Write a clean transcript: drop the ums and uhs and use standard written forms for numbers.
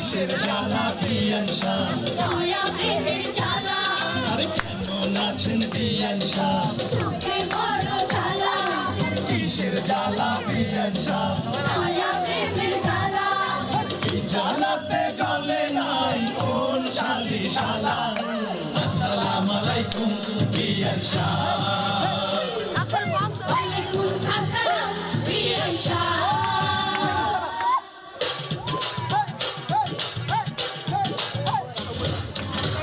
কিসের জ্বালা বিয়ান শাহ দয়া প্রেমের জ্বালা আরে কেমন আছেন বিয়ান শাহ চোখে বড় জ্বালা কিসের জ্বালা বিয়ান শাহ দয়া প্রেমের জ্বালা এই জ্বালাতে জ্বলে নাই কোন শালি শালা আসসালামু আলাইকুম বিয়ান শাহ ওয়ালাইকুম আসসালাম বিয়ান শাহ